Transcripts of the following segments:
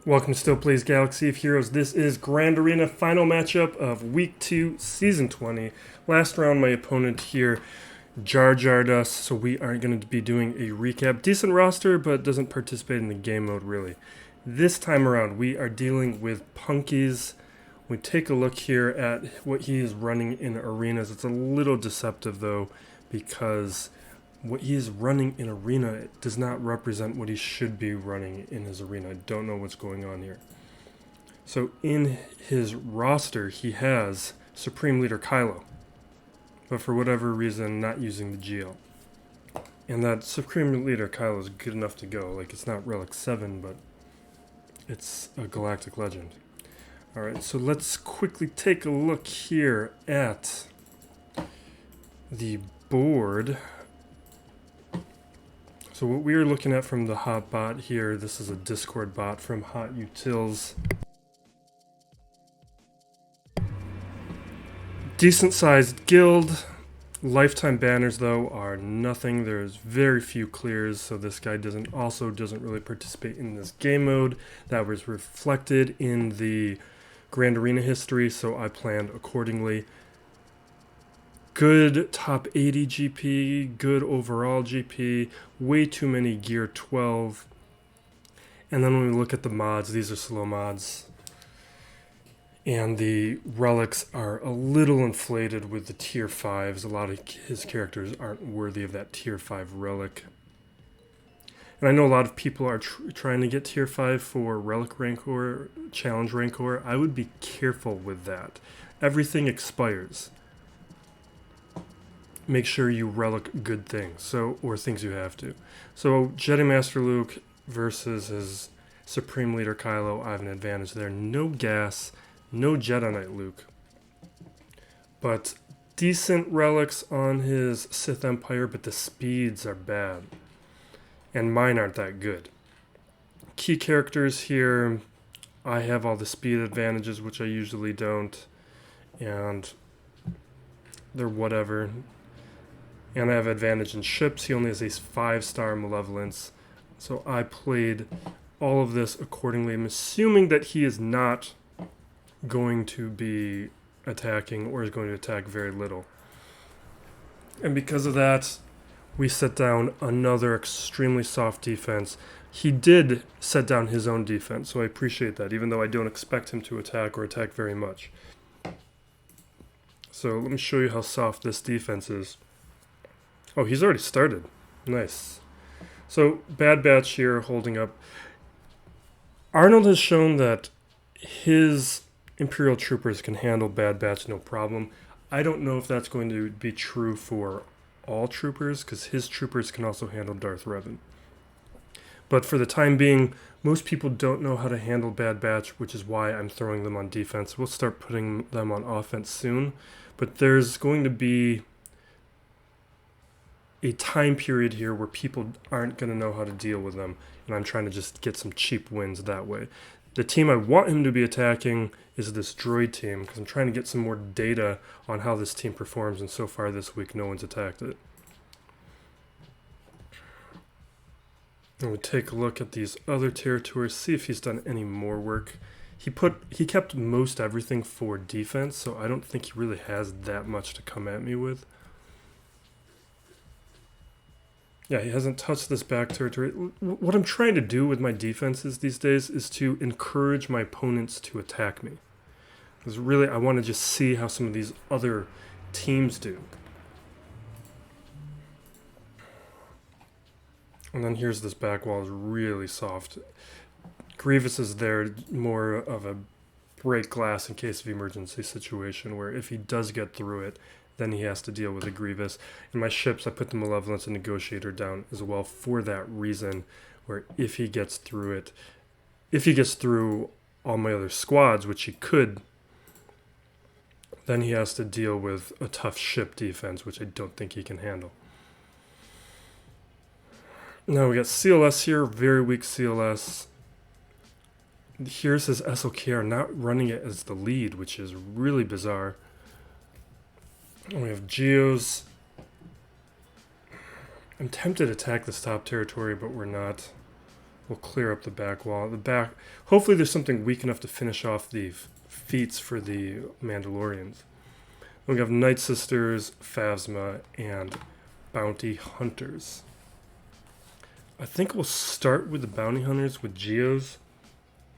Welcome to Still Plays Galaxy of Heroes. This is Grand Arena final matchup of Week 2, Season 20. Last round, my opponent here Jar-Jarred us, so we are going to be doing a recap. Decent roster, but doesn't participate in the game mode, really. This time around, we are dealing with Punkies. We take a look here at what he is running in arenas. It's a little deceptive, though, because what he is running in arena does not represent what he should be running in his arena. I don't know what's going on here. So in his roster, he has Supreme Leader Kylo, but for whatever reason, not using the Geo. And that Supreme Leader Kylo is good enough to go. Like, it's not Relic 7, but it's a Galactic Legend. Alright, so let's quickly take a look here at the board. So what we are looking at from the hot bot here, this is a Discord bot from Hot Utils. Decent sized guild. Lifetime banners though are nothing. There's very few clears, so this guy doesn't really participate in this game mode. That was reflected in the Grand Arena history, so I planned accordingly. Good top 80 GP, good overall GP, way too many gear 12. And then when we look at the mods, these are slow mods. And the relics are a little inflated with the tier 5s. A lot of his characters aren't worthy of that tier 5 relic. And I know a lot of people are trying to get tier 5 for relic rancor, challenge rancor. I would be careful with that. Everything expires. Make sure you relic good things, or things you have to. So Jedi Master Luke versus his Supreme Leader Kylo, I have an advantage there. No gas, no Jedi Knight Luke. But decent relics on his Sith Empire, but the speeds are bad. And mine aren't that good. Key characters here, I have all the speed advantages, which I usually don't. And they're whatever. And I have advantage in ships. He only has a 5-star malevolence. So I played all of this accordingly. I'm assuming that he is not going to be attacking or is going to attack very little. And because of that, we set down another extremely soft defense. He did set down his own defense, so I appreciate that, even though I don't expect him to attack or attack very much. So let me show you how soft this defense is. Oh, he's already started. Nice. So, Bad Batch here holding up. Arnold has shown that his Imperial troopers can handle Bad Batch no problem. I don't know if that's going to be true for all troopers, because his troopers can also handle Darth Revan. But for the time being, most people don't know how to handle Bad Batch, which is why I'm throwing them on defense. We'll start putting them on offense soon. But there's going to be a time period here where people aren't going to know how to deal with them, and I'm trying to just get some cheap wins that way. The team I want him to be attacking is this droid team, because I'm trying to get some more data on how this team performs, and so far this week no one's attacked it. And we take a look at these other territories, see if he's done any more work. He kept most everything for defense, so I don't think he really has that much to come at me with. Yeah, he hasn't touched this back territory. What I'm trying to do with my defenses these days is to encourage my opponents to attack me. Because really, I want to just see how some of these other teams do. And then here's this back wall is really soft. Grievous is there more of a break glass in case of emergency situation, where if he does get through it, then he has to deal with a Grievous. In my ships, I put the Malevolence and Negotiator down as well for that reason, where if he gets through it, if he gets through all my other squads, which he could, then he has to deal with a tough ship defense, which I don't think he can handle. Now we got CLS here, very weak CLS. Here's his SLKR, not running it as the lead, which is really bizarre. We have Geos. I'm tempted to attack this top territory, but we're not. We'll clear up the back wall. The back. Hopefully, there's something weak enough to finish off the feats for the Mandalorians. We have Night Sisters, Phasma, and Bounty Hunters. I think we'll start with the Bounty Hunters with Geos,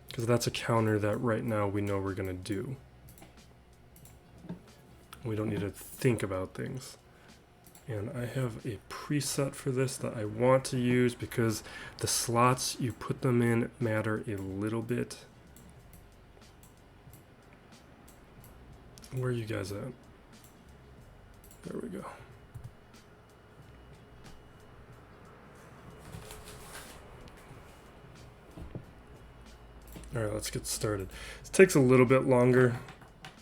because that's a counter that right now we know we're going to do. We don't need to think about things. And I have a preset for this that I want to use because the slots you put them in matter a little bit. Where are you guys at? There we go. Alright, let's get started. It takes a little bit longer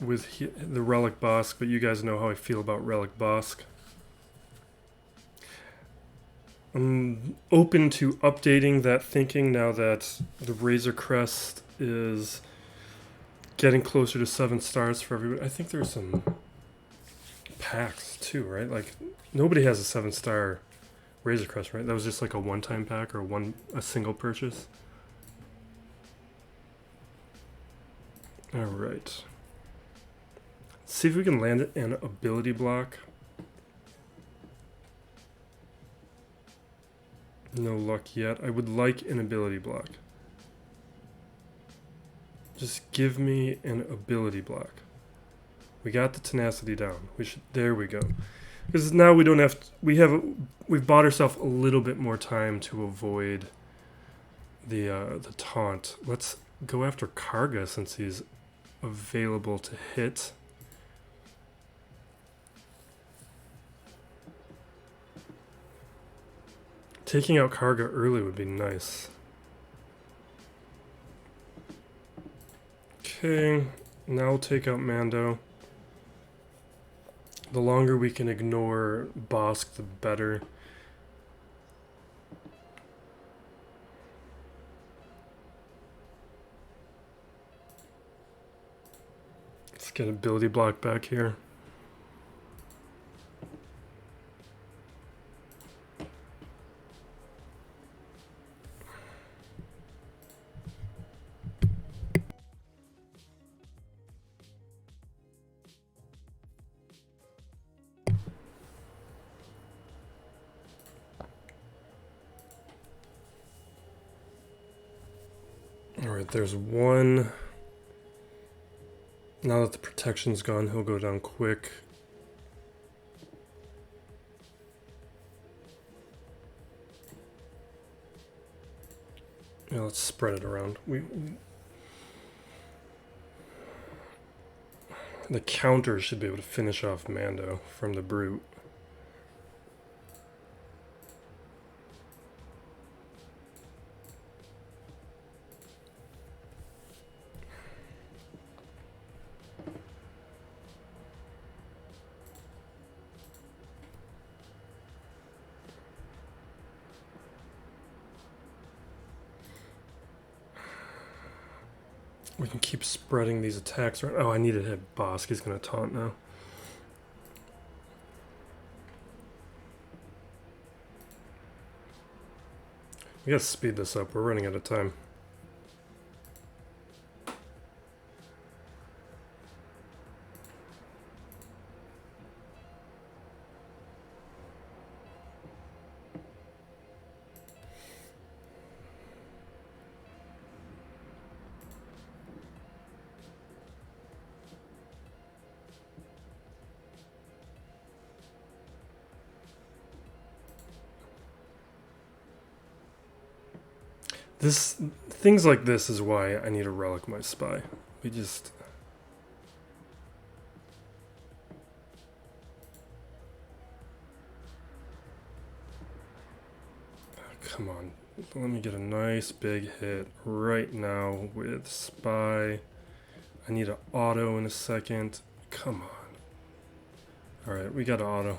with the Relic Bosk, but you guys know how I feel about Relic Bosk. I'm open to updating that thinking now that the Razor Crest is getting closer to 7 stars for everybody. I think there's some packs too, right? Like, nobody has a 7-star Razor Crest, right? That was just like a one-time pack or a single purchase. Alright. See if we can land an ability block. No luck yet. I would like an ability block. Just give me an ability block. We got the tenacity down. There we go. Because now we don't have to, we've bought ourselves a little bit more time to avoid the taunt. Let's go after Karga since he's available to hit. Taking out Karga early would be nice. Okay, now we'll take out Mando. The longer we can ignore Bosk, the better. Let's get ability block back here. Alright, there's one. Now that the protection's gone, he'll go down quick. Yeah, let's spread it around. The counter should be able to finish off Mando from the Brute. We can keep spreading these attacks around. Oh, I need to hit Bosk. He's going to taunt now. We gotta speed this up. We're running out of time. Things like this is why I need to relic my spy. We just... Come on. Let me get a nice big hit right now with spy. I need an auto in a second. Come on. Alright, we got an auto.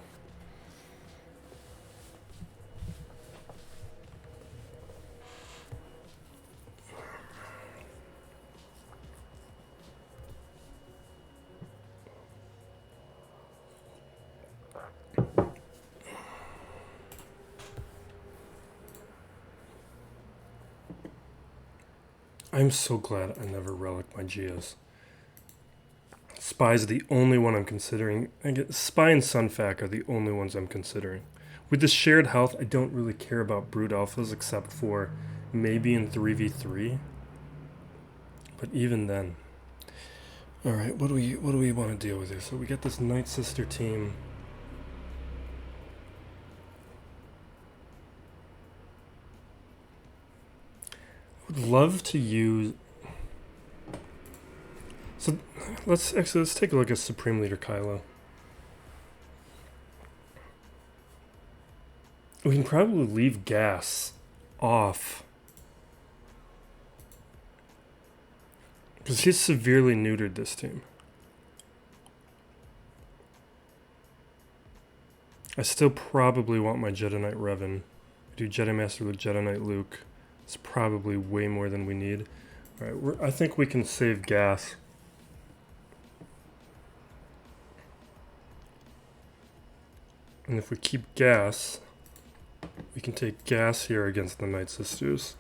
I'm so glad I never relic my Geos. Spy's the only one I'm considering. Spy and Sunfac are the only ones I'm considering. With this shared health, I don't really care about Brood Alphas except for maybe in 3v3. But even then. Alright, what do we want to deal with here? So we got this Night Sister team. I would love to use... So let's take a look at Supreme Leader Kylo. We can probably leave gas off. Because he's severely neutered this team. I still probably want my Jedi Knight Revan. Do Jedi Master Luke, Jedi Knight Luke. It's probably way more than we need. Alright, I think we can save gas. And if we keep gas, we can take gas here against the Night Sisters.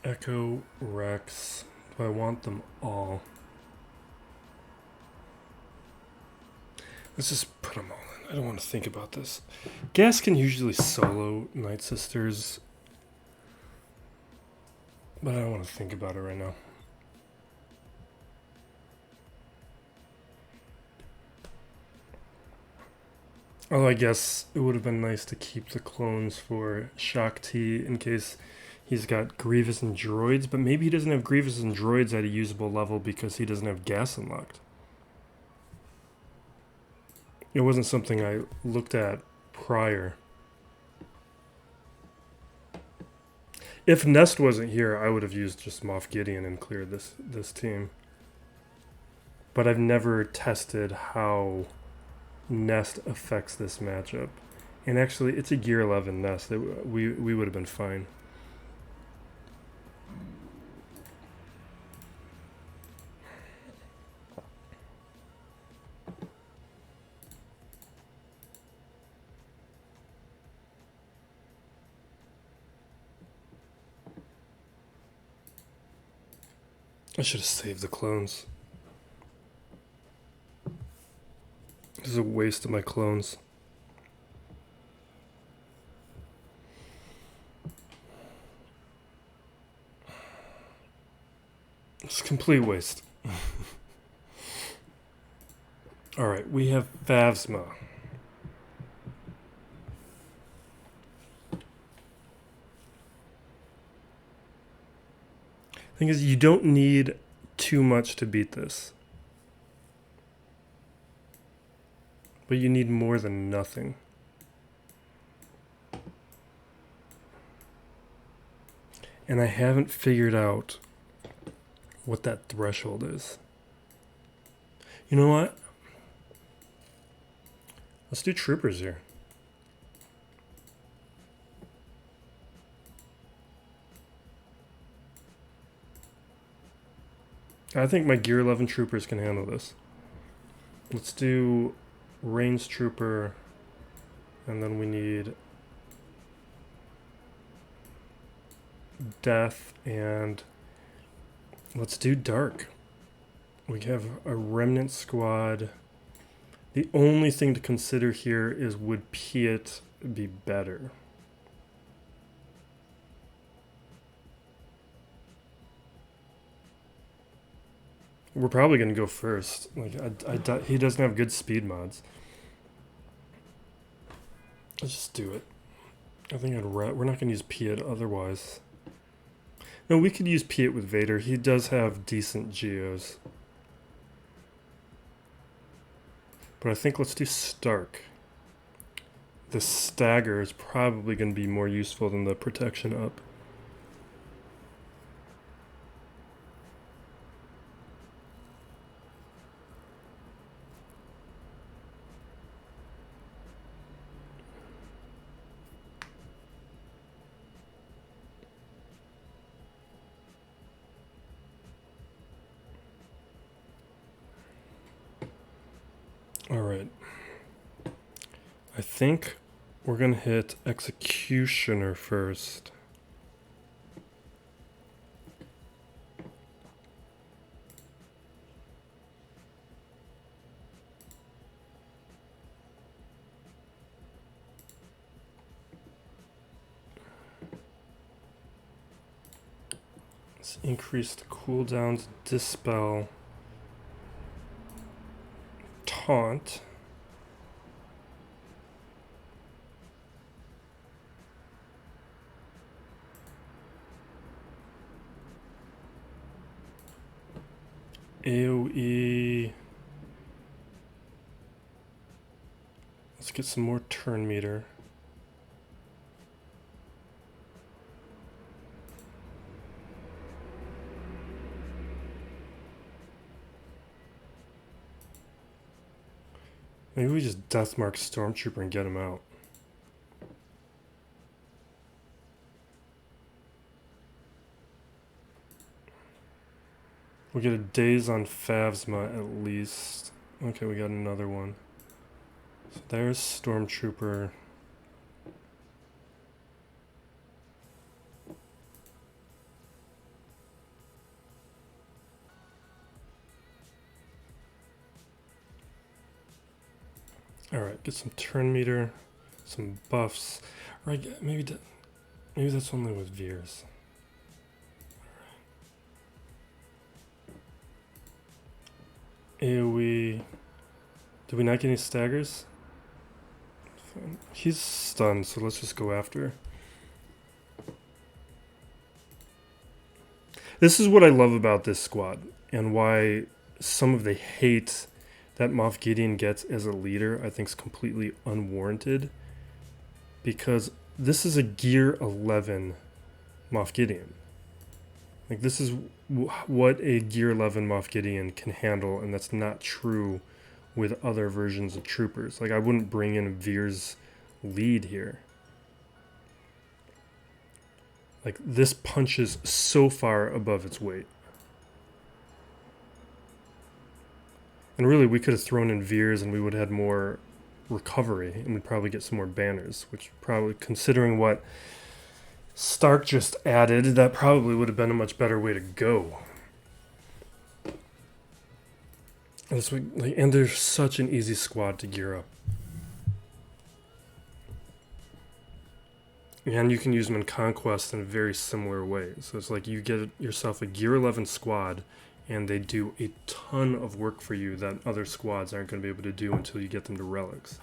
Echo, Rex. Do I want them all? Let's just put them all in. I don't want to think about this. Gas can usually solo Night Sisters, but I don't want to think about it right now. Although I guess it would have been nice to keep the clones for Shaak Ti in case he's got Grievous and droids, but maybe he doesn't have Grievous and droids at a usable level because he doesn't have gas unlocked. It wasn't something I looked at prior. If Nest wasn't here, I would have used just Moff Gideon and cleared this team. But I've never tested how Nest affects this matchup. And actually, it's a Gear 11 Nest. We would have been fine. I should have saved the clones. This is a waste of my clones. It's a complete waste. Alright, we have Phasma. Thing is, you don't need too much to beat this. But you need more than nothing. And I haven't figured out what that threshold is. You know what? Let's do troopers here. I think my Gear 11 troopers can handle this. Let's do range trooper, and then we need death, and let's do dark. We have a remnant squad. The only thing to consider here is would Piet be better? We're probably going to go first. Like he doesn't have good speed mods. Let's just do it. I think we're not going to use Piet otherwise. No, we could use Piet with Vader. He does have decent Geos. But I think let's do Stark. The stagger is probably going to be more useful than the protection up. I think we're gonna hit Executioner first. Let's increase the cooldowns, Dispel, Taunt. AoE. Let's get some more turn meter. Maybe we just Deathmark Stormtrooper and get him out. We get a Daze on Phasma at least. Okay, we got another one. So there's Stormtrooper. Alright, get some turn meter, some buffs. Right, maybe that's only with Veers. AoE. Did we not get any staggers? He's stunned, so let's just go after. This is what I love about this squad, and why some of the hate that Moff Gideon gets as a leader I think is completely unwarranted, because this is a Gear 11 Moff Gideon. Like, this is what a Gear 11 Moff Gideon can handle, and that's not true with other versions of troopers. Like, I wouldn't bring in Veer's lead here. Like, this punches so far above its weight. And really, we could have thrown in Veers and we would have had more recovery, and we'd probably get some more banners, which probably, considering what Stark just added, that probably would have been a much better way to go. And they're such an easy squad to gear up. And you can use them in Conquest in a very similar way. So it's like you get yourself a Gear 11 squad, and they do a ton of work for you that other squads aren't going to be able to do until you get them to relics.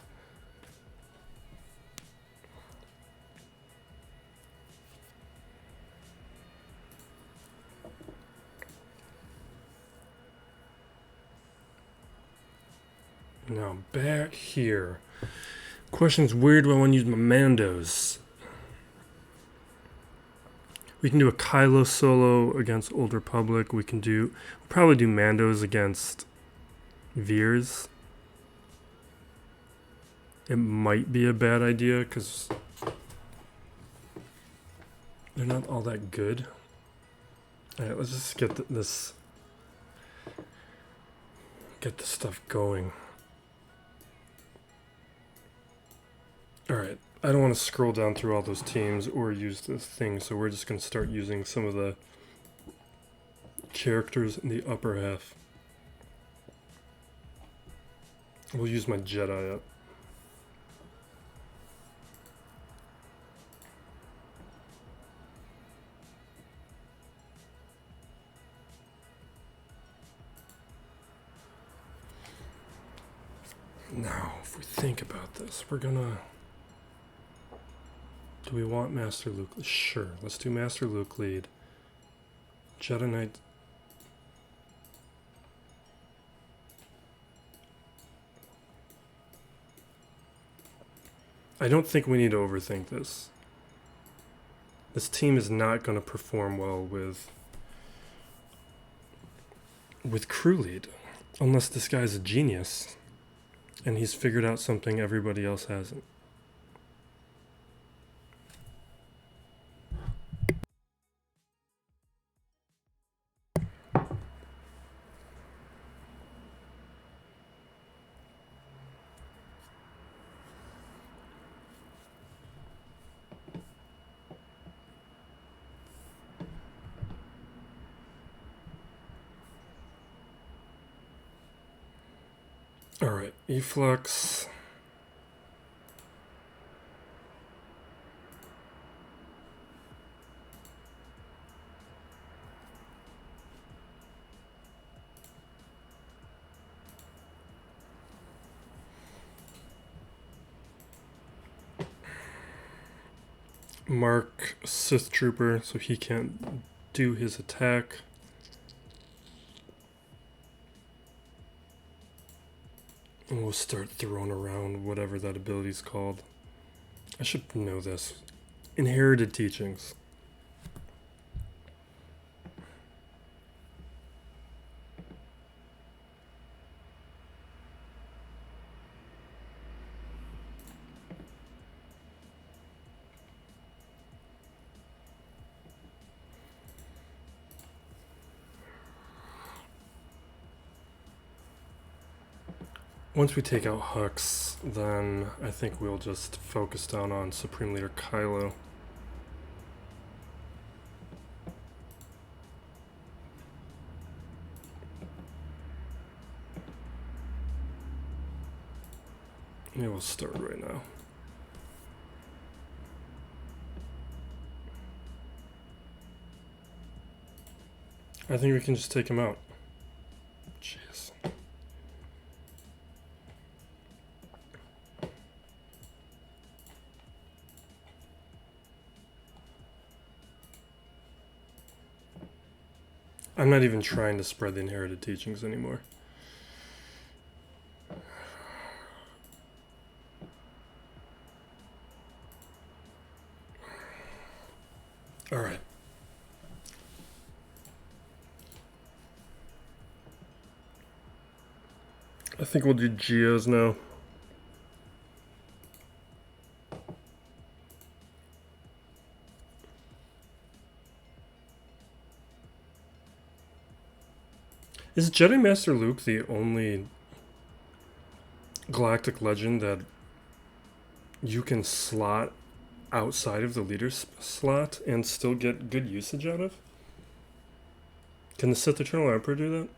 Now back here. Question's where do I want to use my Mandos? We can do a Kylo solo against Old Republic. We'll probably do Mandos against Veers. It might be a bad idea because they're not all that good. Alright, let's just get this stuff going. Alright, I don't want to scroll down through all those teams or use this thing, so we're just going to start using some of the characters in the upper half. We'll use my Jedi up. Now, if we think about this, we're gonna... Do we want Master Luke? Sure, let's do Master Luke lead. Jedi Knight. I don't think we need to overthink this. This team is not going to perform well with crew lead, unless this guy's a genius and he's figured out something everybody else hasn't. Efflux. Mark Sith Trooper, so he can't do his attack. And we'll start throwing around whatever that ability's called. I should know this. Inherited Teachings. Once we take out Hux, then I think we'll just focus down on Supreme Leader Kylo. Yeah, we'll start right now. I think we can just take him out. Jeez. I'm not even trying to spread the Inherited Teachings anymore. All right. I think we'll do Geos now. Is Jedi Master Luke the only galactic legend that you can slot outside of the leader slot and still get good usage out of? Can the Sith Eternal Emperor do that?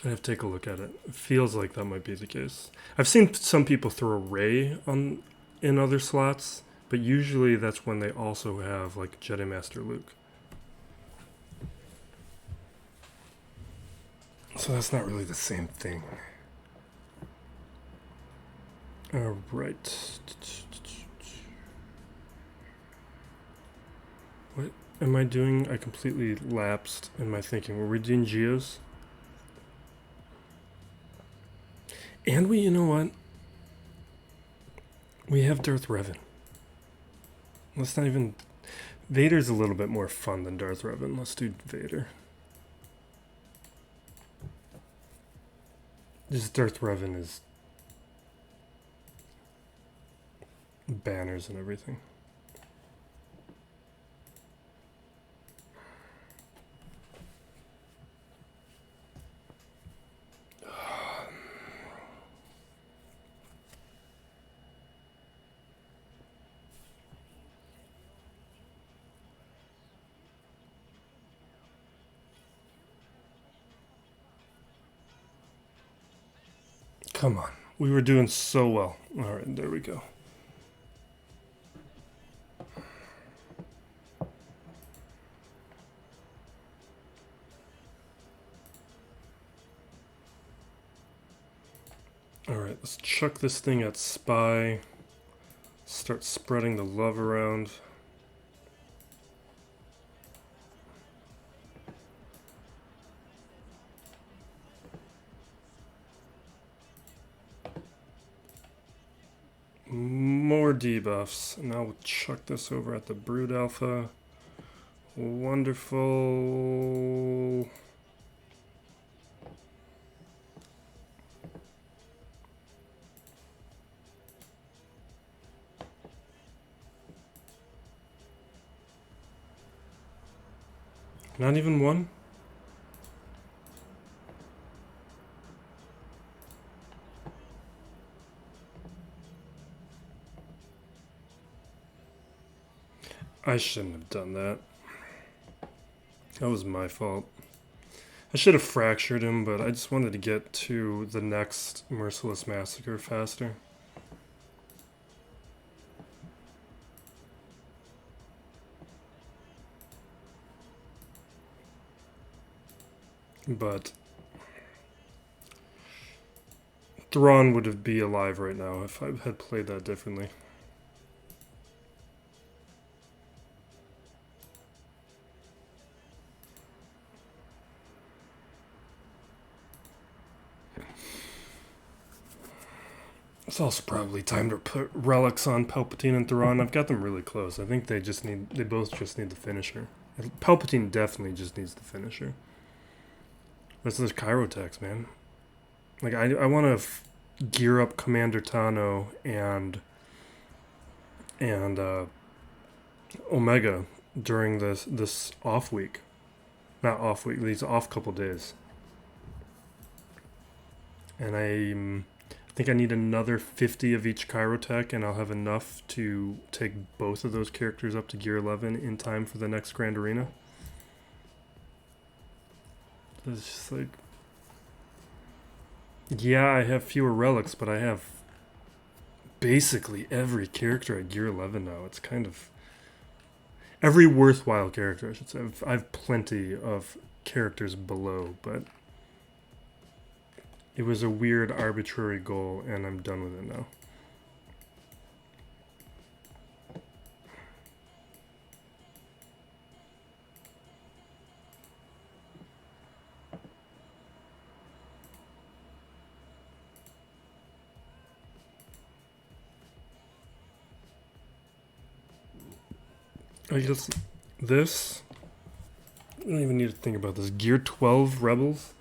I have to take a look at it. It feels like that might be the case. I've seen some people throw Rey in other slots, but usually that's when they also have like Jedi Master Luke. So that's not really the same thing. All right. What am I doing? I completely lapsed in my thinking. Were we doing Geos? And you know what? We have Darth Revan. Let's not even... Vader's a little bit more fun than Darth Revan. Let's do Vader. Just Darth Revan is banners and everything. Come on. We were doing so well. All right, there we go. All right, let's chuck this thing at Spy. Start spreading the love around. More debuffs. Now we'll chuck this over at the Brood Alpha. Wonderful. Not even one? I shouldn't have done that. That was my fault. I should have fractured him, but I just wanted to get to the next Merciless Massacre faster. But Thrawn would be alive right now if I had played that differently. It's also probably time to put relics on Palpatine and Thrawn. I've got them really close. I think they both just need the finisher. Palpatine definitely just needs the finisher. That's those Kyrotechs, man. Like, I want to gear up Commander Tano and Omega during this off week. Not off week, these off couple days. And I think I need another 50 of each Kyrotech, and I'll have enough to take both of those characters up to Gear 11 in time for the next Grand Arena. It's just like... Yeah, I have fewer relics, but I have basically every character at Gear 11 now. It's kind of... Every worthwhile character, I should say. I have plenty of characters below, but... It was a weird, arbitrary goal, and I'm done with it now. I guess this... I don't even need to think about this. Gear 12 Rebels.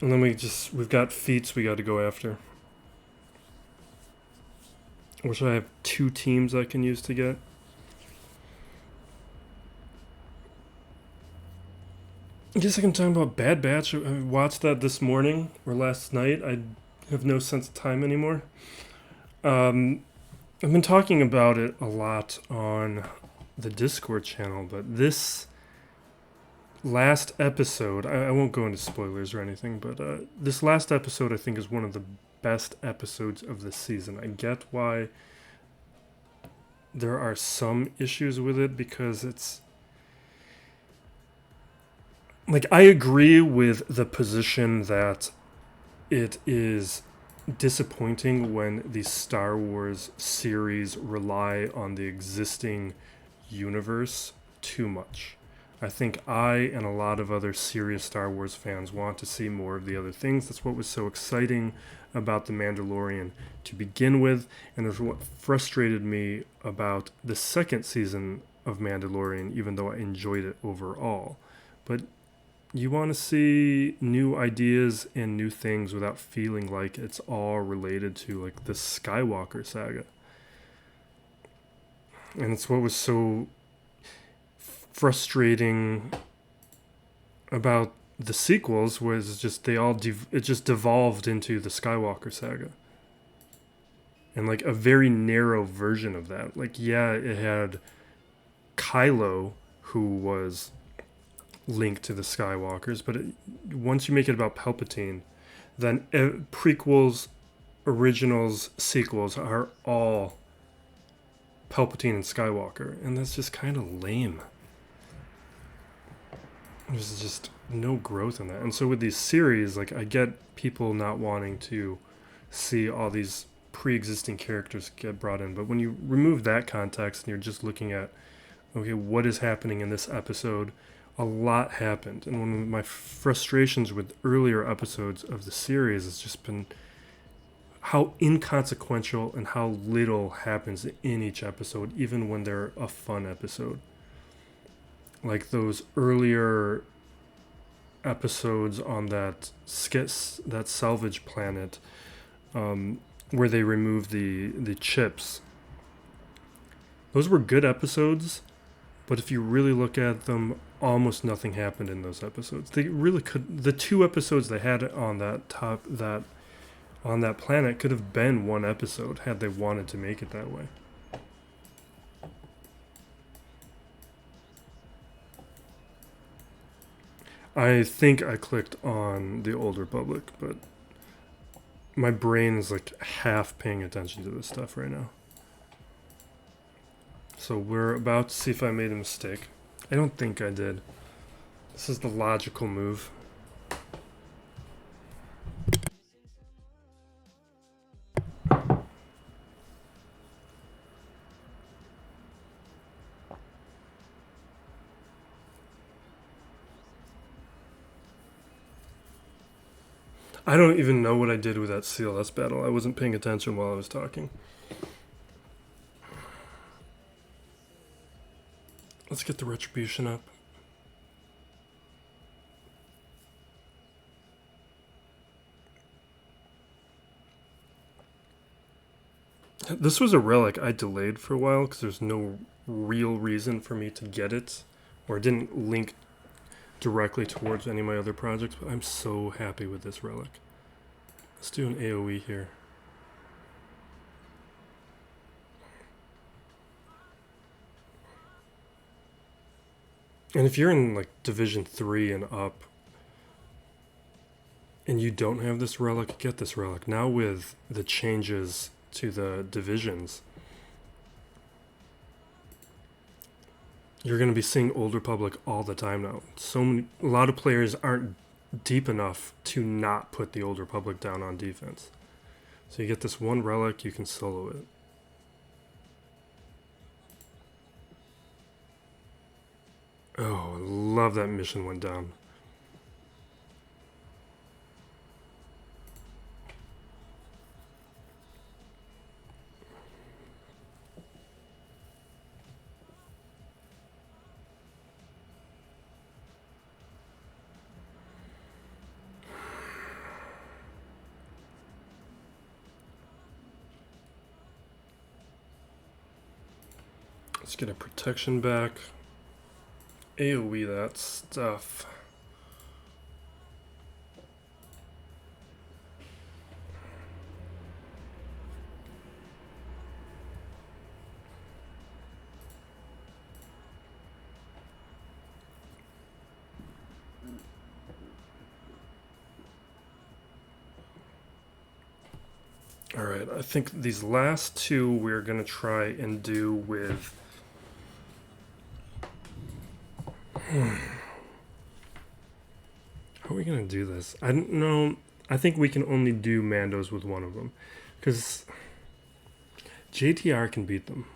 And then we've got Feats we got to go after. Which I have 2 teams I can use to get. I guess I can talk about Bad Batch. I watched that this morning or last night. I have no sense of time anymore. I've been talking about it a lot on the Discord channel, but this last episode, I won't go into spoilers or anything, but this last episode I think is one of the best episodes of the season. I get why there are some issues with it, because it's like, I agree with the position that it is disappointing when the Star Wars series rely on the existing universe too much. I think I and a lot of other serious Star Wars fans want to see more of the other things. That's what was so exciting about The Mandalorian to begin with, and that's what frustrated me about the second season of Mandalorian, even though I enjoyed it overall. But you want to see new ideas and new things without feeling like it's all related to like the Skywalker saga. And it's what was so frustrating about the sequels, was just it just devolved into the Skywalker saga. And like a very narrow version of that. Like, yeah, it had Kylo, who was linked to the Skywalkers, but once you make it about Palpatine, then prequels, originals, sequels are all Palpatine and Skywalker, and that's just kind of lame. There's just no growth in that. And so with these series, like, I get people not wanting to see all these pre-existing characters get brought in, but when you remove that context and you're just looking at, okay, what is happening in this episode, a lot happened. And one of my frustrations with earlier episodes of the series has just been how inconsequential and how little happens in each episode, even when they're a fun episode. Like those earlier episodes on that salvage planet, where they removed the chips. Those were good episodes, but if you really look at them, almost nothing happened in those episodes. They really could. The 2 episodes they had on that planet could have been one episode had they wanted to make it that way. I think I clicked on the Old Republic, but my brain is like half paying attention to this stuff right now. So we're about to see if I made a mistake. I don't think I did. This is the logical move. I don't even know what I did with that CLS battle. I wasn't paying attention while I was talking. Let's get the retribution up. This was a relic I delayed for a while because there's no real reason for me to get it, or it didn't link directly towards any of my other projects, but I'm so happy with this relic. Let's do an AoE here. And if you're in like Division 3 and up, and you don't have this relic, get this relic. Now with the changes to the divisions, you're going to be seeing Old Republic all the time now. A lot of players aren't deep enough to not put the Old Republic down on defense. So you get this one relic, you can solo it. Oh, I love that mission went down. Let's get a protection back. AoE that stuff. Alright, I think these last two we're going to try and do with... How are we going to do this? I don't know. I think we can only do Mandos with one of them. Because JTR can beat them.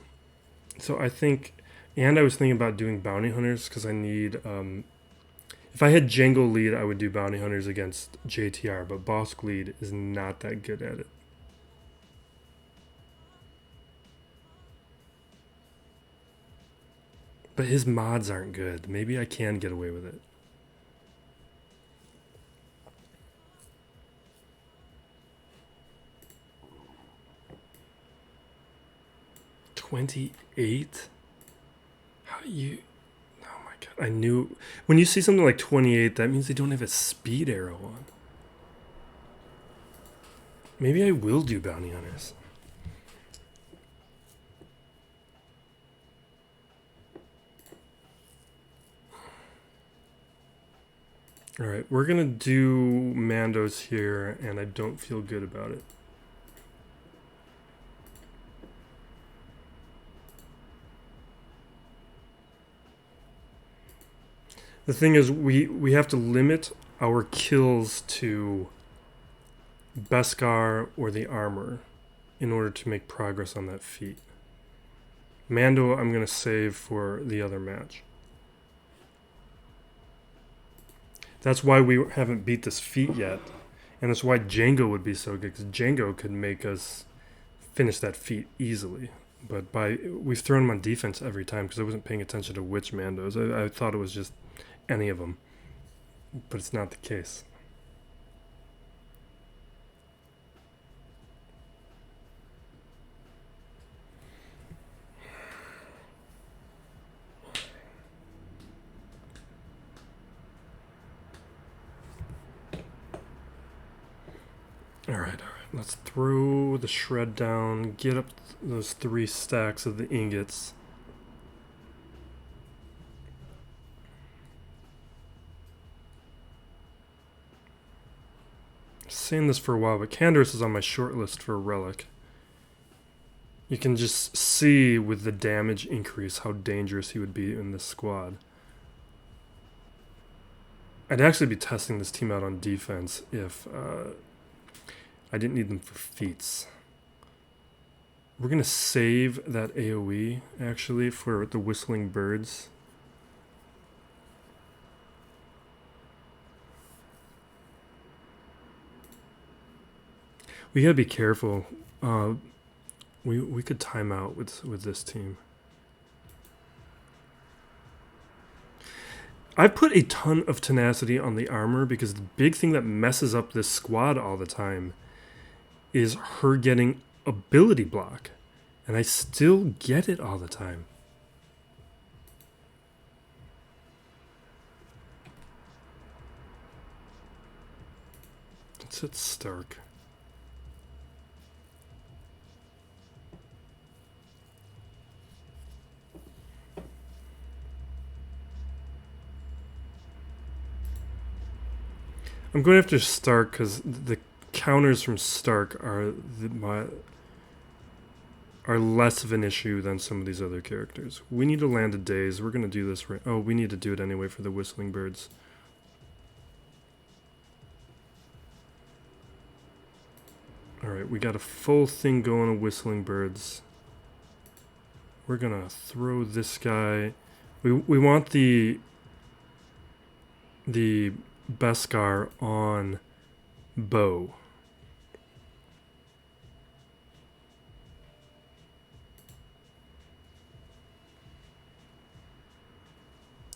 So I think... And I was thinking about doing Bounty Hunters because I need... if I had Django lead, I would do Bounty Hunters against JTR. But Bosk lead is not that good at it. But his mods aren't good. Maybe I can get away with it. $28? How do you... Oh my god. I knew... When you see something like 28, that means they don't have a speed arrow on. Maybe I will do Bounty Hunters. Alright, we're gonna do Mandos here, and I don't feel good about it. The thing is, we have to limit our kills to Beskar or the armor in order to make progress on that feat. Mando I'm gonna save for the other match. That's why we haven't beat this feat yet. And that's why Django would be so good, because Django could make us finish that feat easily. But we've thrown him on defense every time because I wasn't paying attention to which Mandos. I thought it was just any of them. But it's not the case. Alright, let's throw the shred down, get up those 3 stacks of the ingots. saying this for a while, but Canderous is on my short list for a relic. You can just see with the damage increase how dangerous he would be in this squad. I'd actually be testing this team out on defense if I didn't need them for feats. We're going to save that AoE, actually, for the Whistling Birds. We gotta be careful. We could time out with this team. I put a ton of tenacity on the armor because the big thing that messes up this squad all the time is her getting ability block. And I still get it all the time. Let's hit Stark. I'm going after Stark because the counters from Stark are less of an issue than some of these other characters. We need to land a daze. We're going to do this right. Oh, we need to do it anyway for the Whistling Birds. Alright, we got a full thing going of Whistling Birds. We're going to throw this guy. We want the Beskar on bow.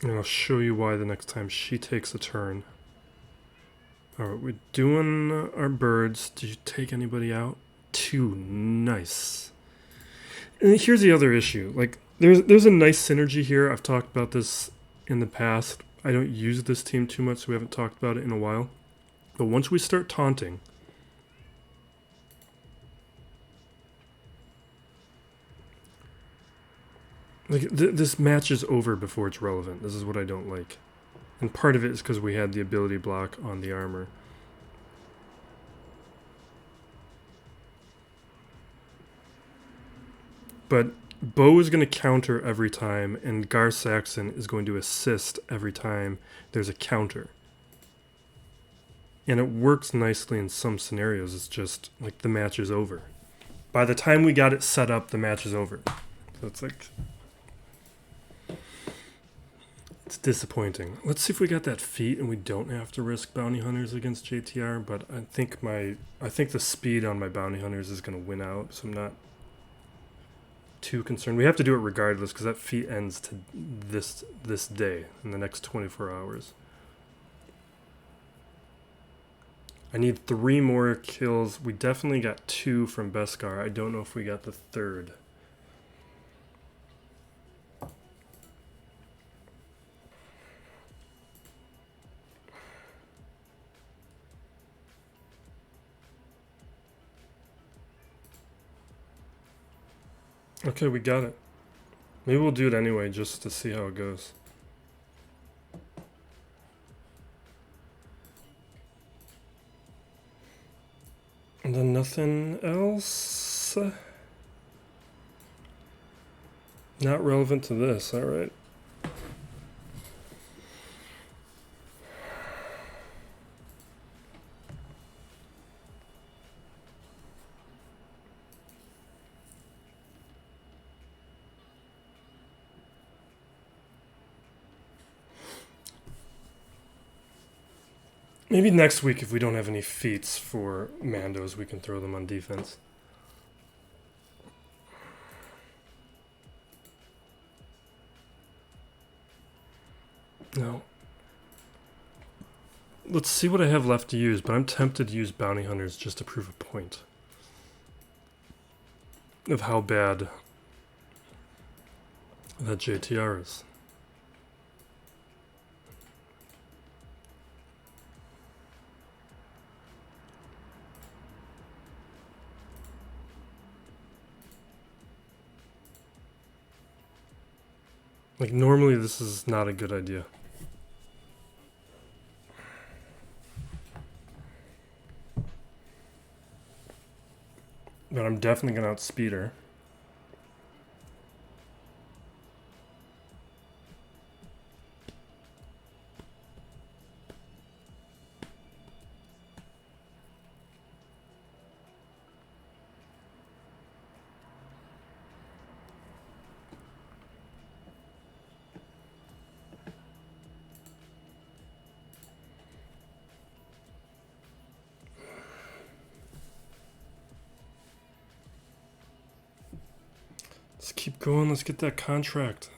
And I'll show you why the next time she takes a turn. Alright, we're doing our birds. Did you take anybody out? 2. Nice. And here's the other issue. Like, there's a nice synergy here. I've talked about this in the past. I don't use this team too much, so we haven't talked about it in a while. But once we start taunting, like this match is over before it's relevant. This is what I don't like. And part of it is because we had the ability block on the armor. But Bo is going to counter every time, and Gar Saxon is going to assist every time there's a counter. And it works nicely in some scenarios. It's just like the match is over. By the time we got it set up, the match is over. So it's like, it's disappointing. Let's see if we got that feat and we don't have to risk bounty hunters against JTR. But I think the speed on my bounty hunters is going to win out. So I'm not too concerned. We have to do it regardless because that feat ends to this day in the next 24 hours. I need 3 more kills. We definitely got 2 from Beskar. I don't know if we got the 3rd. Okay, we got it. Maybe we'll do it anyway just to see how it goes. And then nothing else? Not relevant to this, alright. Maybe next week, if we don't have any feats for Mandos, we can throw them on defense. No. Let's see what I have left to use, but I'm tempted to use bounty hunters just to prove a point of how bad that JTR is. Like, normally this is not a good idea. I'm definitely going to outspeed her. Let's keep going. Let's get that contract.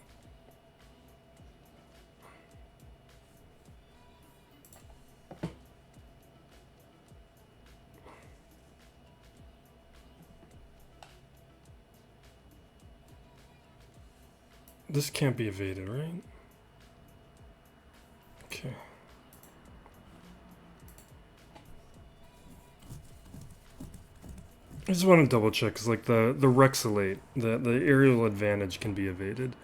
This can't be evaded, right? Okay. I just want to double check because, like, the Rexolate, the aerial advantage can be evaded.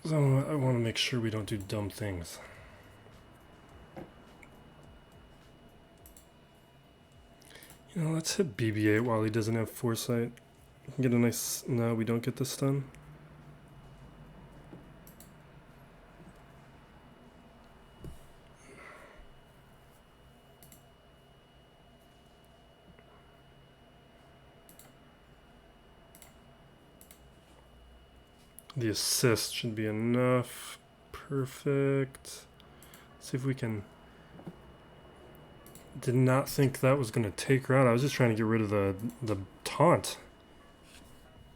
So I want to make sure we don't do dumb things. You know, let's hit BB-8 while he doesn't have foresight. We can get a nice... No, we don't get the stun. The assist should be enough. Perfect. See if we can... Did not think that was going to take her out. I was just trying to get rid of the taunt.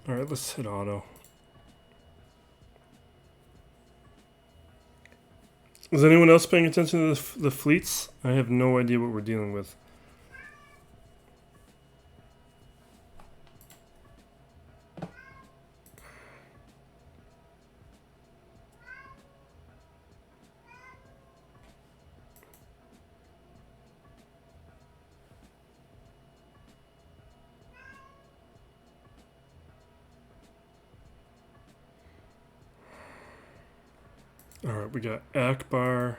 Alright, let's hit auto. Is anyone else paying attention to the fleets? I have no idea what we're dealing with. Alright, we got Akbar.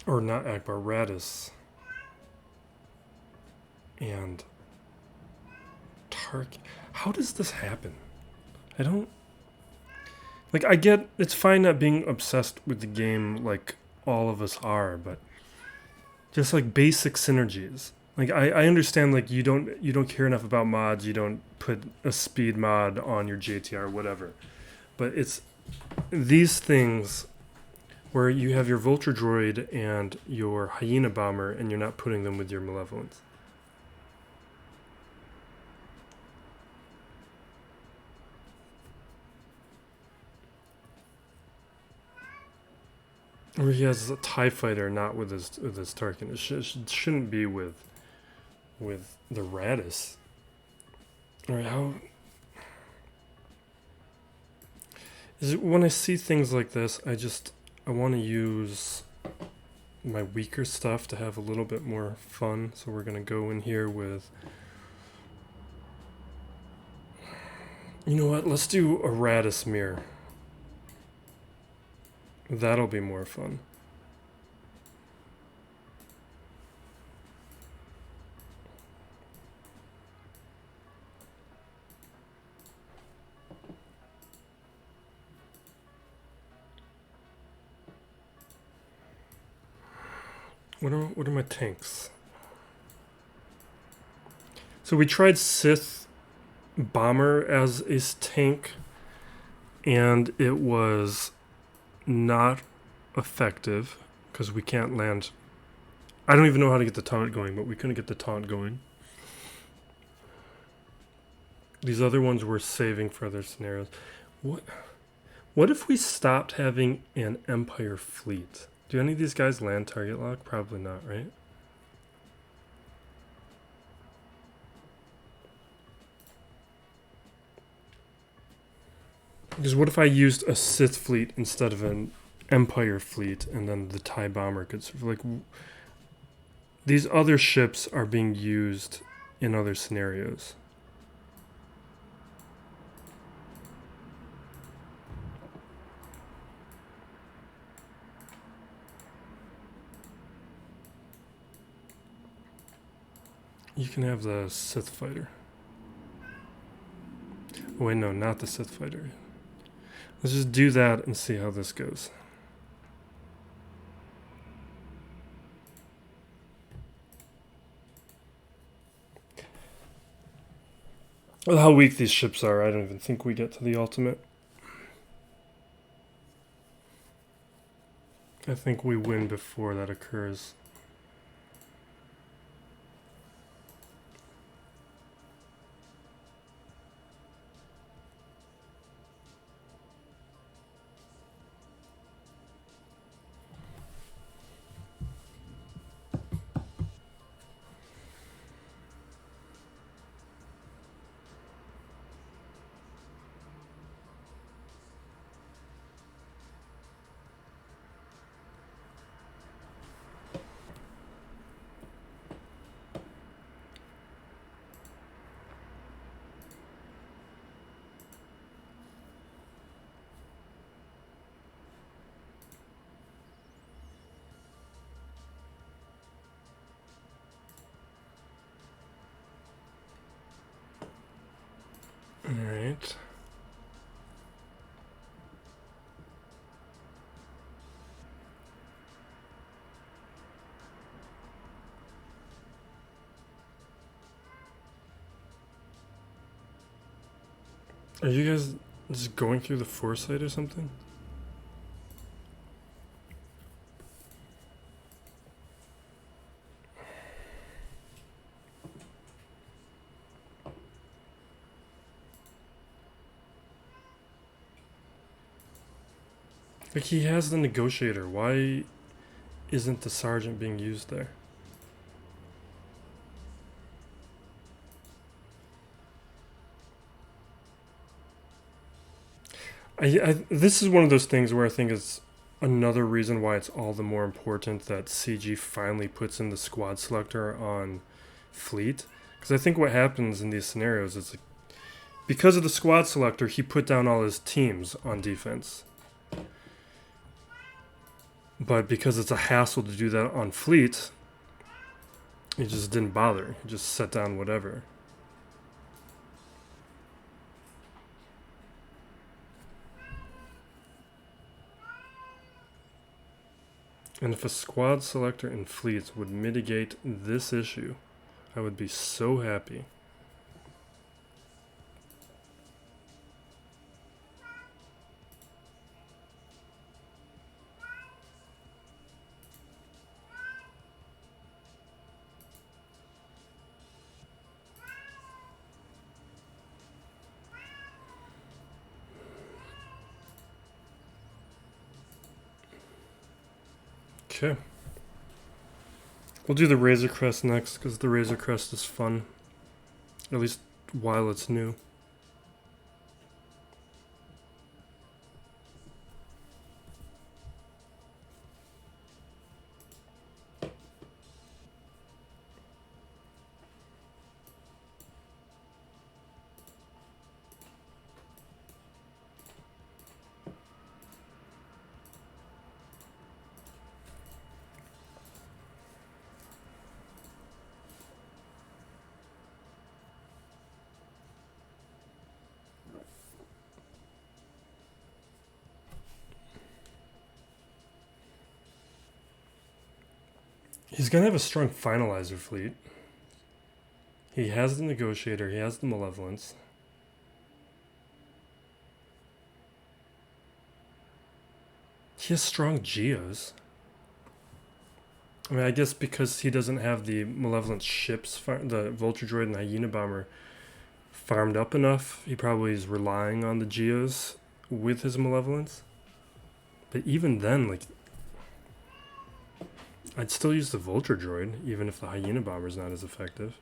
Or not Akbar, Raddus. And Tark. How does this happen? I don't... Like, I get... It's fine not being obsessed with the game like all of us are, but... Just, like, basic synergies. Like, I understand, like, you don't care enough about mods, you don't put a speed mod on your JTR, whatever. But it's these things where you have your Vulture Droid and your Hyena Bomber, and you're not putting them with your Malevolence. Or he has a TIE Fighter, not with his Tarkin. It shouldn't be with the Raddus. Alright, how... Is it when I see things like this, I want to use my weaker stuff to have a little bit more fun. So we're going to go in here with... You know what? Let's do a Raddus mirror. That'll be more fun. What are my tanks? So we tried Sith Bomber as a tank, and it was not effective because we can't land. I don't even know how to get the taunt going, but we couldn't get the taunt going. These other ones we're saving for other scenarios. What if we stopped having an Empire fleet? Do any of these guys land target lock? Probably not, right? Because what if I used a Sith fleet instead of an Empire fleet, and then the TIE Bomber could sort of like... These other ships are being used in other scenarios. You can have the Sith fighter. Oh, wait, no, not the Sith fighter. Let's just do that and see how this goes. Well, how weak these ships are, I don't even think we get to the ultimate. I think we win before that occurs. Alright. Are you guys just going through the foresight or something? Like, he has the negotiator. Why isn't the sergeant being used there? This is one of those things where I think it's another reason why it's all the more important that CG finally puts in the squad selector on fleet. Because I think what happens in these scenarios is, like, because of the squad selector, he put down all his teams on defense. But because it's a hassle to do that on fleet, he just didn't bother. He just set down whatever. And if a squad selector in fleets would mitigate this issue, I would be so happy. Okay. We'll do the Razor Crest next, because the Razor Crest is fun. At least while it's new. He's going to have a strong finalizer fleet. He has the negotiator. He has the malevolence. He has strong Geos. I mean, I guess because he doesn't have the malevolent ships, the Vulture Droid and the Hyena Bomber farmed up enough, he probably is relying on the Geos with his malevolence. But even then, like, I'd still use the Vulture Droid, even if the Hyena Bomber's not as effective.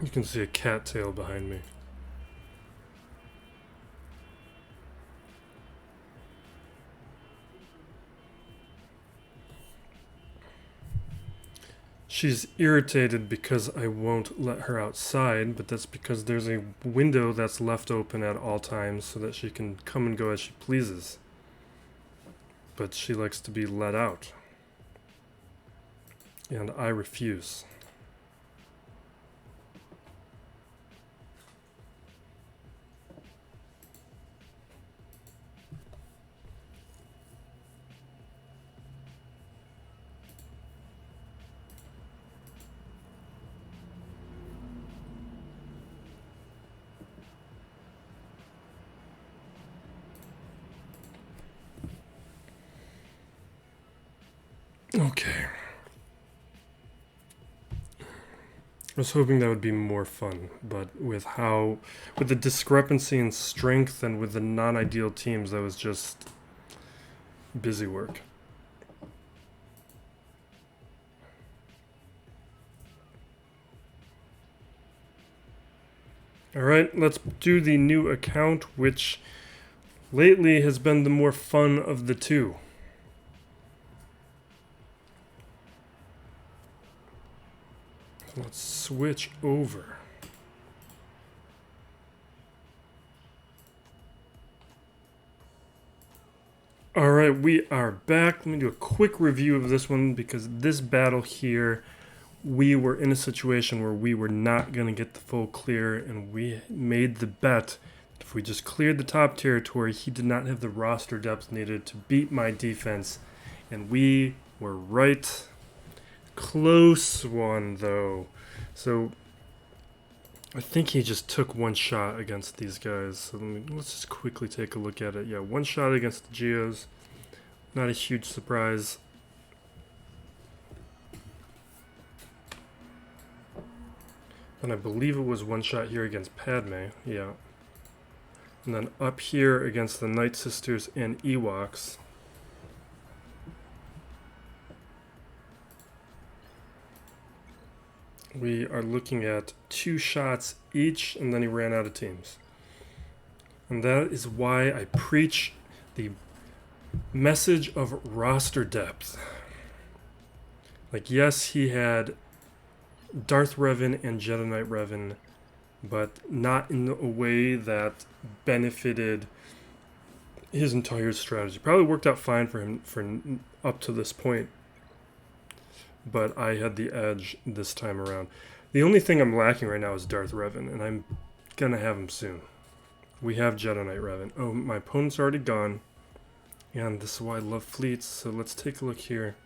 You can see a cattail behind me. She's irritated because I won't let her outside, but that's because there's a window that's left open at all times so that she can come and go as she pleases. But she likes to be let out. And I refuse. Okay. I was hoping that would be more fun, but with the discrepancy in strength and with the non-ideal teams, that was just busy work. Alright, let's do the new account, which lately has been the more fun of the two. Let's switch over. Alright, we are back. Let me do a quick review of this one because this battle here, we were in a situation where we were not going to get the full clear, and we made the bet. If we just cleared the top territory, he did not have the roster depth needed to beat my defense, and we were right. Close one, though. So I think he just took one shot against these guys. So let's just quickly take a look at it. Yeah, one shot against the Geos. Not a huge surprise. And I believe it was one shot here against Padme. Yeah. And then up here against the Night Sisters and Ewoks. We are looking at 2 shots each, and then he ran out of teams. And that is why I preach the message of roster depth. Like, yes, he had Darth Revan and Jedi Knight Revan, but not in a way that benefited his entire strategy. Probably worked out fine for him for up to this point, but I had the edge this time around. The only thing I'm lacking right now is Darth Revan, and I'm gonna have him soon. We have Jedi Knight Revan. Oh, my opponent's already gone, and this is why I love fleets, so let's take a look here.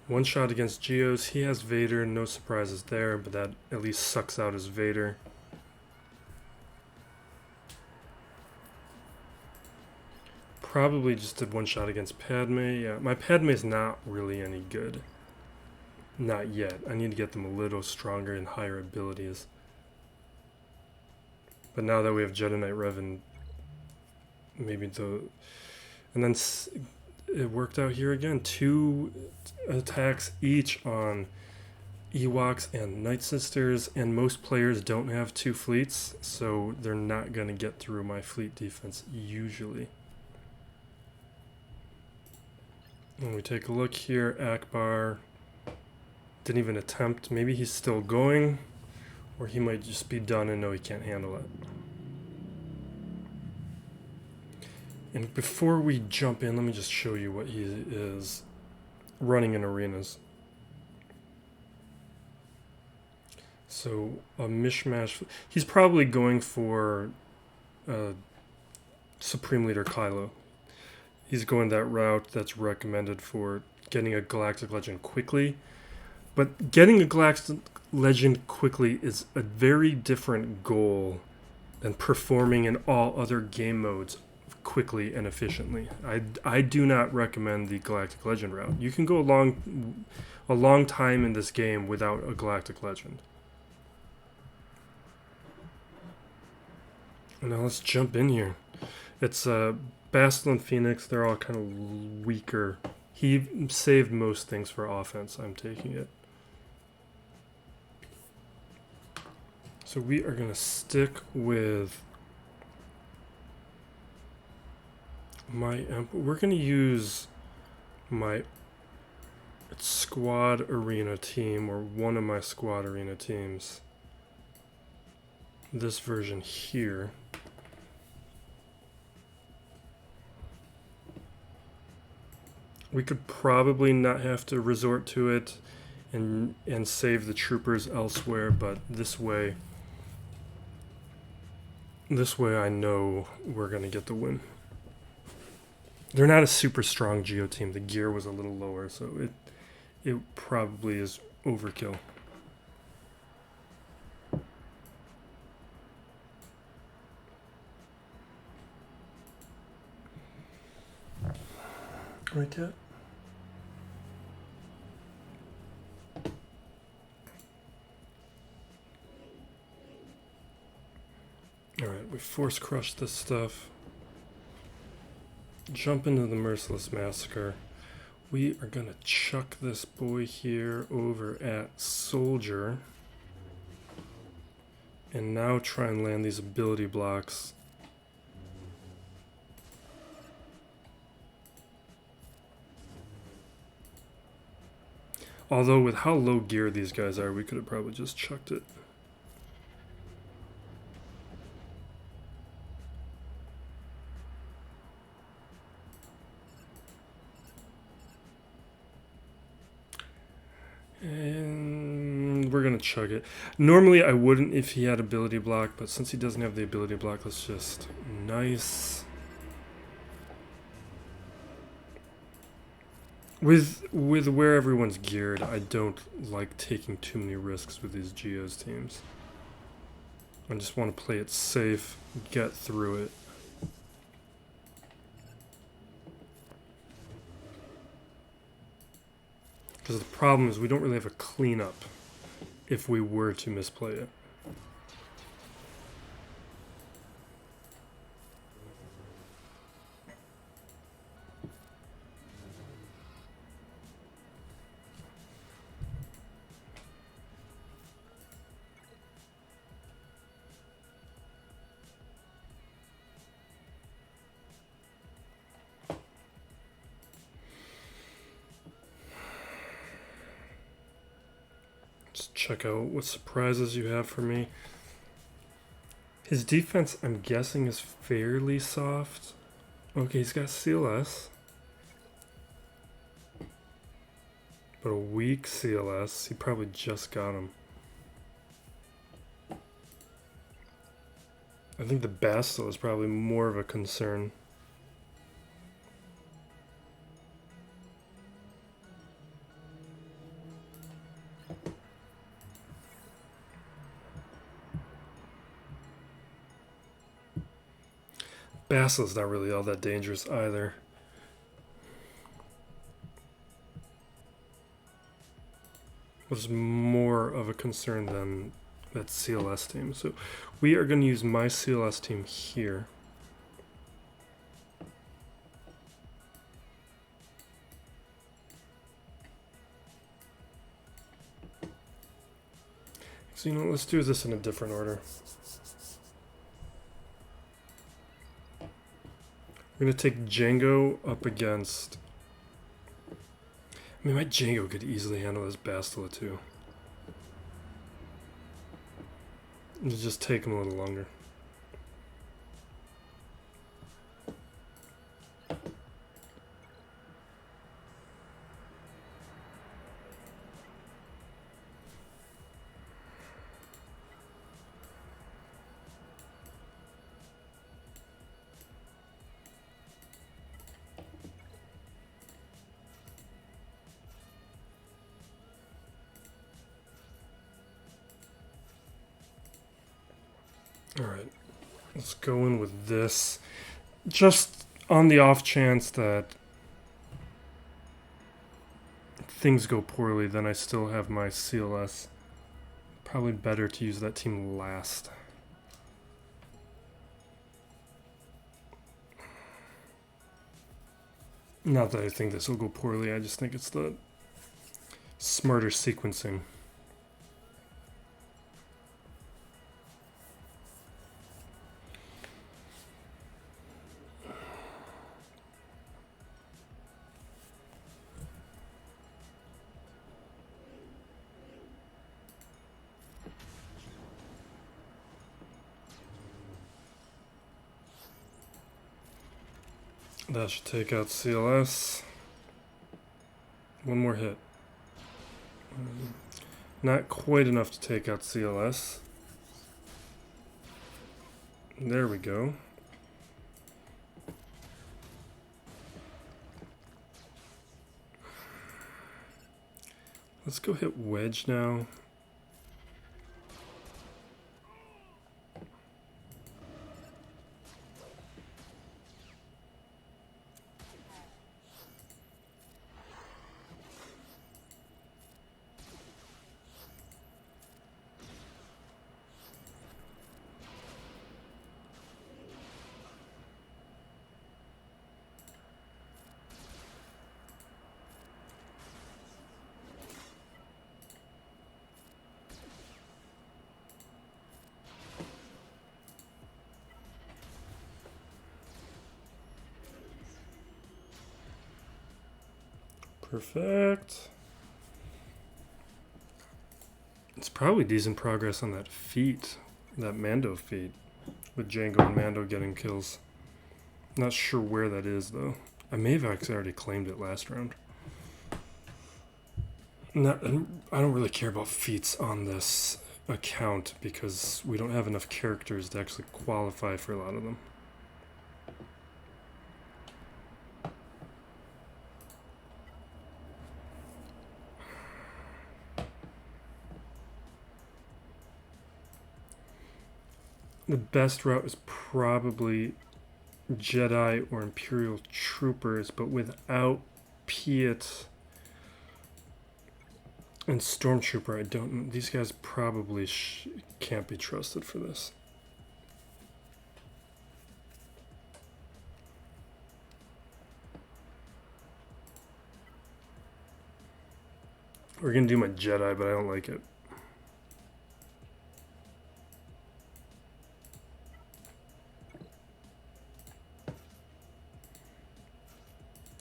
One shot against Geos. He has Vader, no surprises there, but that at least sucks out his Vader. Probably just did one shot against Padme. Yeah, my Padme's not really any good. Not yet. I need to get them a little stronger and higher abilities. But now that we have Jedi Knight Revan, maybe the... And then it worked out here again. 2 attacks each on Ewoks and Night Sisters, and most players don't have 2 fleets, so they're not going to get through my fleet defense usually. When we take a look here, Akbar didn't even attempt. Maybe he's still going, or he might just be done and know he can't handle it. And before we jump in, let me just show you what he is running in arenas. So a mishmash. He's probably going for Supreme Leader Kylo. He's going that route that's recommended for getting a Galactic Legend quickly. But getting a Galactic Legend quickly is a very different goal than performing in all other game modes quickly and efficiently. I do not recommend the Galactic Legend route. You can go a long time in this game without a Galactic Legend. Now let's jump in here. It's Bastila and Phoenix, they're all kind of weaker. He saved most things for offense, I'm taking it. So we are going to stick with my... we're going to use my squad arena team, or one of my squad arena teams. This version here. We could probably not have to resort to it and save the troopers elsewhere, but this way I know we're going to get the win. They're not a super strong Geo team. The gear was a little lower, so it probably is overkill. Right, Kat? Alright, we force crush this stuff. Jump into the Merciless Massacre. We are going to chuck this boy here over at Soldier. And now try and land these ability blocks. Although with how low gear these guys are, we could have probably just chucked it. And we're going to chug it. Normally I wouldn't if he had ability block, but since he doesn't have the ability block, let's just... Nice. With where everyone's geared, I don't like taking too many risks with these Geos teams. I just want to play it safe, get through it. Because the problem is we don't really have a cleanup if we were to misplay it. Check out what surprises you have for me. His defense, I'm guessing, is fairly soft. Okay, he's got CLS. But a weak CLS. He probably just got him. I think the Bastille is probably more of a concern. Bastille's not really all that dangerous either. Was more of a concern than that CLS team. So we are going to use my CLS team here. So, you know, let's do this in a different order. We're going to take Django up against... I mean, my Django could easily handle this Bastila too. It'll just take him a little longer. Alright, let's go in with this. Just on the off chance that things go poorly, then I still have my CLS. Probably better to use that team last. Not that I think this will go poorly, I just think it's the smarter sequencing. That should take out CLS. One more hit. Not quite enough to take out CLS. There we go. Let's go hit Wedge now. Perfect. It's probably decent progress on that feat, that Mando feat, with Jango and Mando getting kills. Not sure where that is though. I may have actually already claimed it last round. I don't really care about feats on this account because we don't have enough characters to actually qualify for a lot of them. The best route is probably Jedi or Imperial Troopers, but without Piet and Stormtrooper, I don't know. These guys probably can't be trusted for this. We're gonna do my Jedi, but I don't like it.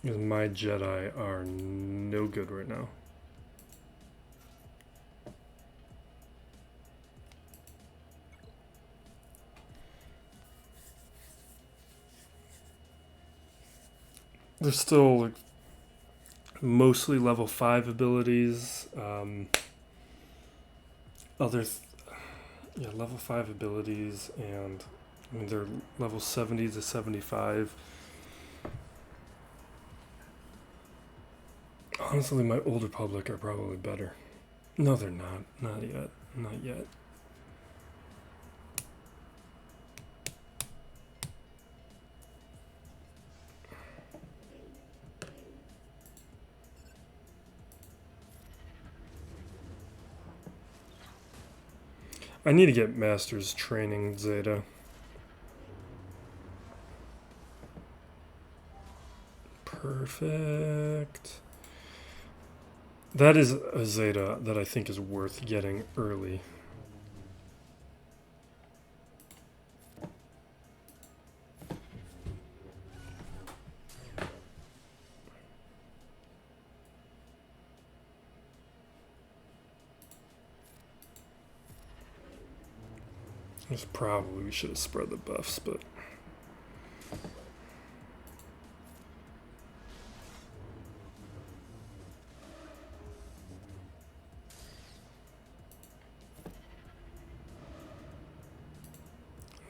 Because my Jedi are no good right now. They're still like mostly level 5 abilities. Level 5 abilities, and I mean they're level 70 to 75. Honestly, my Old Republic are probably better. No, they're not. Not yet. Not yet. I need to get Master's Training Zeta. Perfect. That is a Zeta that I think is worth getting early. We should have spread the buffs, but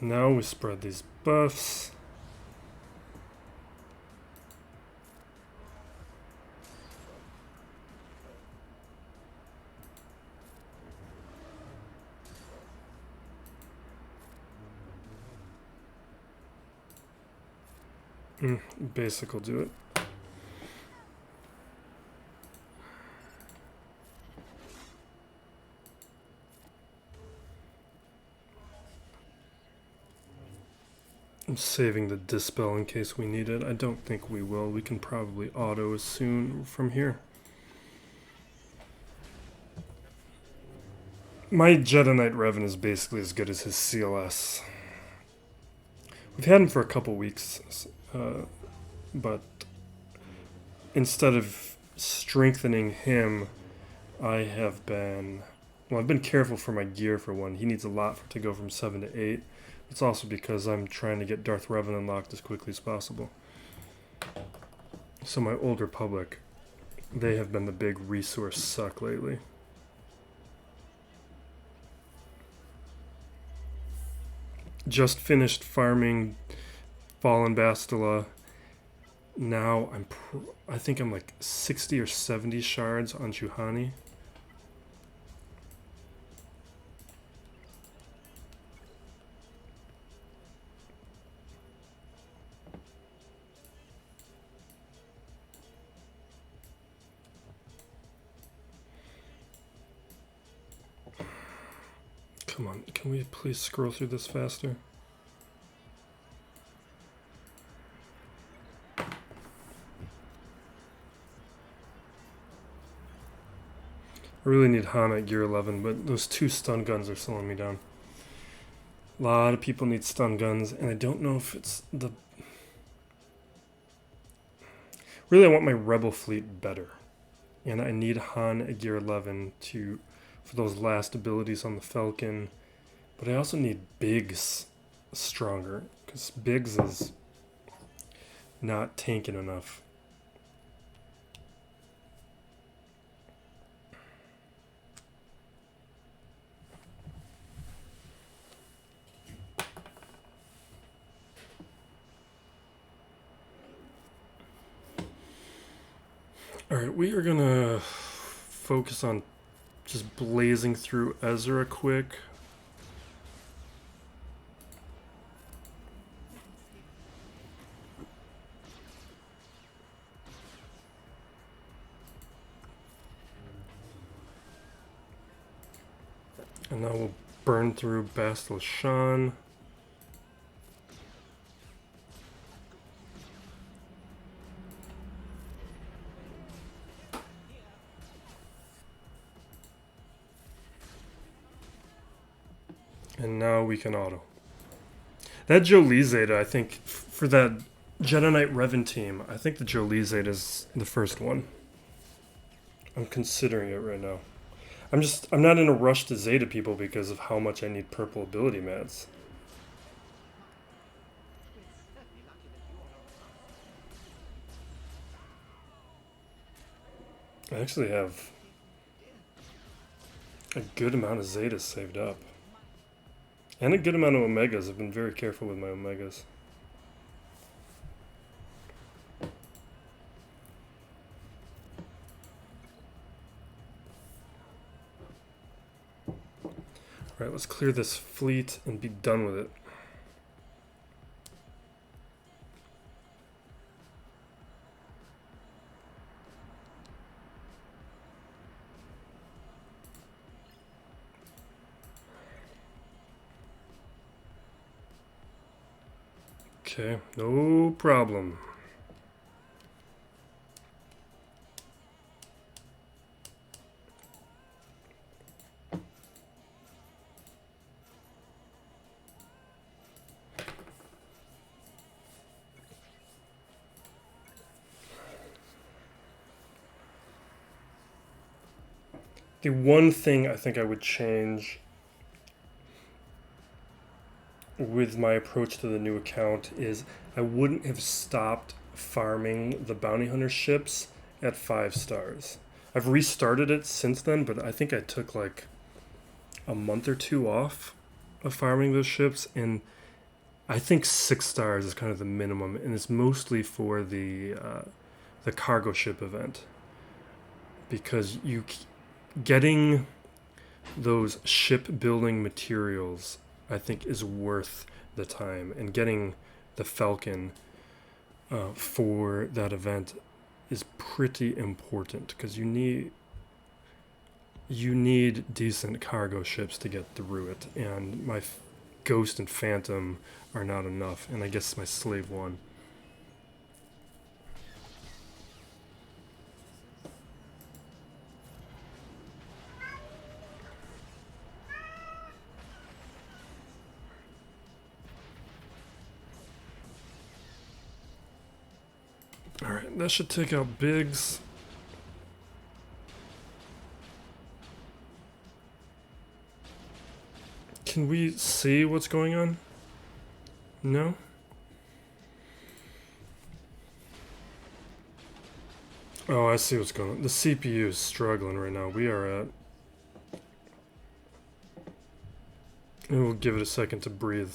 now we spread these buffs. Basic will do it. I'm saving the Dispel in case we need it. I don't think we will. We can probably auto as soon from here. My Jedi Knight Revan is basically as good as his CLS. We've had him for a couple weeks, but instead of strengthening him, I've been careful for my gear for one. He needs a lot to go from 7 to 8. It's also because I'm trying to get Darth Revan unlocked as quickly as possible. So my Old Republic, they have been the big resource suck lately. Just finished farming Fallen Bastila. Now I think I'm like 60 or 70 shards on Juhani. Come on, can we please scroll through this faster? I really need Hana at gear 11, but those 2 stun guns are slowing me down. A lot of people need stun guns, and I don't know if it's the... Really, I want my Rebel fleet better. And I need Han at gear 11 for those last abilities on the Falcon. But I also need Biggs stronger, because Biggs is not tanking enough. Alright, we are going to focus on just blazing through Ezra quick. And now we'll burn through Bastil Shan. And now we can auto. That Jolie Zeta, I think, for that Jedi Knight Revan team, I think the Jolie Zeta is the first one. I'm considering it right now. I'm not in a rush to Zeta people because of how much I need purple ability mats. I actually have a good amount of Zetas saved up. And a good amount of Omegas. I've been very careful with my Omegas. Alright, let's clear this fleet and be done with it. Okay, no problem. The one thing I think I would change with my approach to the new account is I wouldn't have stopped farming the bounty hunter ships at 5 stars. I've restarted it since then, but I think I took like a month or 2 off of farming those ships, and I think 6 stars is kind of the minimum, and it's mostly for the cargo ship event, because getting those shipbuilding materials, I think, is worth the time, and getting the Falcon for that event is pretty important, because you need decent cargo ships to get through it, and my Ghost and Phantom are not enough, and I guess my Slave 1. Alright, that should take out Biggs. Can we see what's going on? No? Oh, I see what's going on. The CPU is struggling right now. We are at... We'll give it a second to breathe.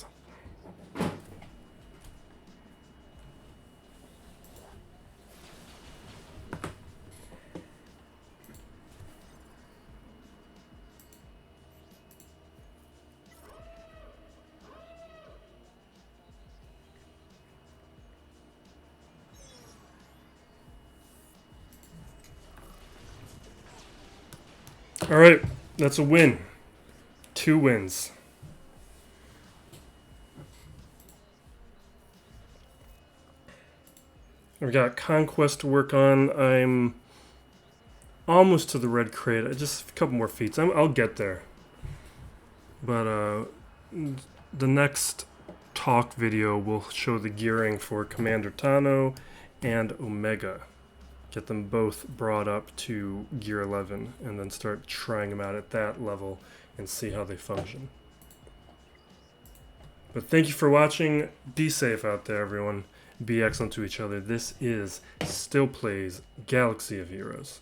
All right, that's a win. 2 wins. I've got Conquest to work on. I'm almost to the red crate. Just a couple more feats. I'll get there. But the next talk video will show the gearing for Commander Tano and Omega. Get them both brought up to gear 11 and then start trying them out at that level and see how they function. But thank you for watching. Be safe out there, everyone. Be excellent to each other. This is Still Plays Galaxy of Heroes.